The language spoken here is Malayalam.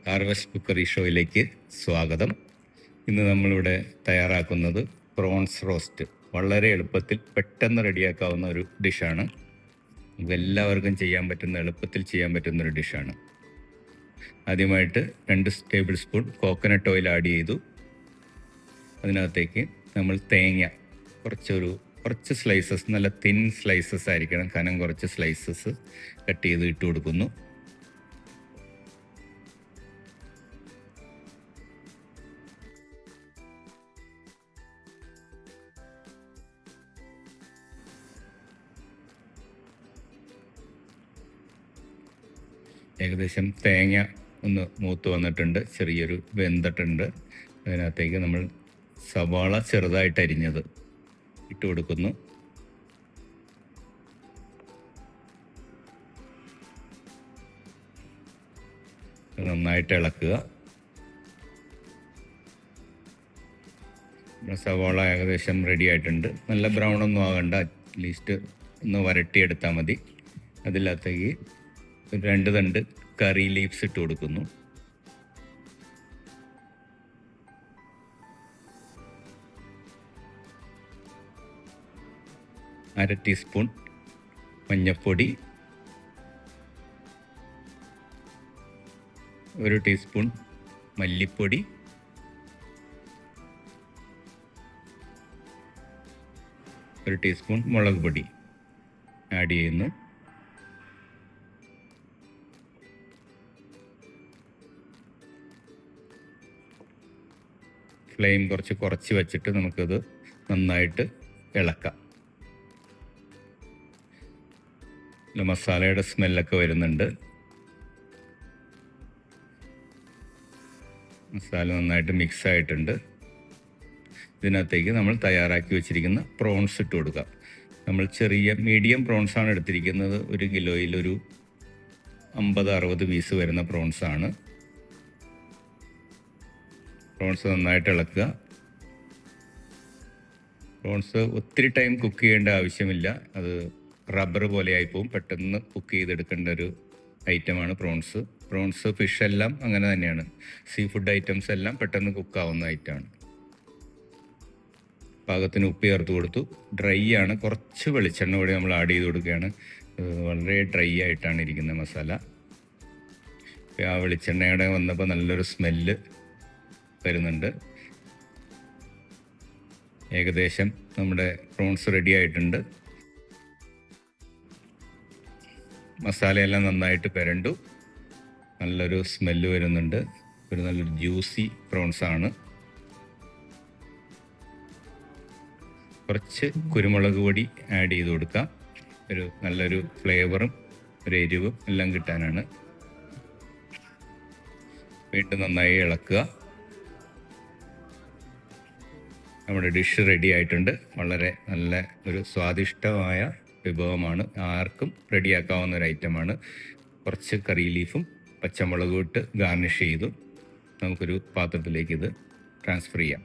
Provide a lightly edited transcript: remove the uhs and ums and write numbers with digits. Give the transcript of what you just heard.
ഹാർവസ്റ്റ് കുക്കറി ഷോയിലേക്ക് സ്വാഗതം. ഇന്ന് നമ്മളിവിടെ തയ്യാറാക്കുന്നത് പ്രോൺസ് റോസ്റ്റ്. വളരെ എളുപ്പത്തിൽ പെട്ടെന്ന് റെഡിയാക്കാവുന്ന ഒരു ഡിഷാണ്. എല്ലാവർക്കും ചെയ്യാൻ പറ്റുന്ന, എളുപ്പത്തിൽ ചെയ്യാൻ പറ്റുന്നൊരു ഡിഷാണ്. ആദ്യമായിട്ട് 2 table spoon coconut oil add ചെയ്തു. അതിനകത്തേക്ക് നമ്മൾ തേങ്ങ കുറച്ച് സ്ലൈസസ്, നല്ല തിൻ സ്ലൈസസ് ആയിരിക്കണം, കനം കുറച്ച് സ്ലൈസസ് കട്ട് ചെയ്ത് ഇട്ട് കൊടുക്കുന്നു. ഏകദേശം തേങ്ങ ഒന്ന് മൂത്ത് വന്നിട്ടുണ്ട്, ചെറിയൊരു വെന്തിട്ടുണ്ട്. അതിനകത്തേക്ക് നമ്മൾ സവാള ചെറുതായിട്ട് അരിഞ്ഞത് ഇട്ട് കൊടുക്കുന്നു. നന്നായിട്ട് ഇളക്കുക. സവാള ഏകദേശം റെഡി ആയിട്ടുണ്ട്. നല്ല ബ്രൗൺ ഒന്നും ആകണ്ട, അറ്റ്ലീസ്റ്റ് ഒന്ന് വരട്ടിയെടുത്താൽ മതി. അതിനകത്തേക്ക് 2 തണ്ട് കറി ലീവ്സ് ഇട്ട് കൊടുക്കുന്നു. അര ടീസ്പൂൺ മഞ്ഞൾപ്പൊടി, 1 ടീസ്പൂൺ മല്ലിപ്പൊടി, 1 ടീസ്പൂൺ മുളക് പൊടി ആഡ് ചെയ്യുന്നു. ഫ്ലെയിം കുറച്ച് വെച്ചിട്ട് നമുക്കത് നന്നായിട്ട് ഇളക്കാം. മസാലയുടെ സ്മെല്ലൊക്കെ വരുന്നുണ്ട്. മസാല നന്നായിട്ട് മിക്സ് ആയിട്ടുണ്ട്. ഇതിനകത്തേക്ക് നമ്മൾ തയ്യാറാക്കി വെച്ചിരിക്കുന്ന പ്രോൺസ് ഇട്ട് കൊടുക്കാം. നമ്മൾ മീഡിയം പ്രോൺസാണ് എടുത്തിരിക്കുന്നത്. 1 കിലോയിൽ ഒരു 50-60 പീസ് വരുന്ന പ്രോൺസാണ്. പ്രോൺസ് നന്നായിട്ട് ഇളക്കുക. പ്രോൺസ് ഒത്തിരി ടൈം കുക്ക് ചെയ്യേണ്ട ആവശ്യമില്ല, അത് റബ്ബർ പോലെ ആയിപ്പോവും. പെട്ടെന്ന് കുക്ക് ചെയ്തെടുക്കേണ്ട ഒരു ഐറ്റമാണ് പ്രോൺസ്. ഫിഷ് എല്ലാം അങ്ങനെ തന്നെയാണ്. സീ ഫുഡ് ഐറ്റംസ് എല്ലാം പെട്ടെന്ന് കുക്കാവുന്ന ഐറ്റമാണ്. പാകത്തിന് ഉപ്പ് ചേർത്ത് കൊടുത്തു. ഡ്രൈ ആണ്, കുറച്ച് വെളിച്ചെണ്ണ കൂടി നമ്മൾ ആഡ് ചെയ്ത് കൊടുക്കുകയാണ്. വളരെ ഡ്രൈ ആയിട്ടാണ് ഇരിക്കുന്ന മസാല. ആ വെളിച്ചെണ്ണയുടെ വന്നപ്പോൾ നല്ലൊരു സ്മെല്ല് വരുന്നുണ്ട്. ഏകദേശം നമ്മുടെ പ്രോൺസ് റെഡി ആയിട്ടുണ്ട്. മസാലയെല്ലാം നന്നായിട്ട് പുരണ്ടു, നല്ലൊരു സ്മെല്ല് വരുന്നുണ്ട്. നല്ലൊരു ജ്യൂസി പ്രോൺസാണ്. കുറച്ച് കുരുമുളക് പൊടി ആഡ് ചെയ്ത് കൊടുക്കാം. നല്ലൊരു ഫ്ലേവറും ഒരു എരിവും എല്ലാം കിട്ടാനാണ്. വീണ്ടും നന്നായി ഇളക്കുക. നമ്മുടെ ഡിഷ് റെഡി ആയിട്ടുണ്ട്. വളരെ നല്ല ഒരു സ്വാദിഷ്ടമായ വിഭവമാണ്. ആർക്കും റെഡിയാക്കാവുന്ന ഒരു ഐറ്റമാണ്. കുറച്ച് കറി ലീഫും പച്ചമുളകും ഇട്ട് ഗാർണിഷ് ചെയ്തു നമുക്കൊരു പാത്രത്തിലേക്ക് ഇത് ട്രാൻസ്ഫർ ചെയ്യാം.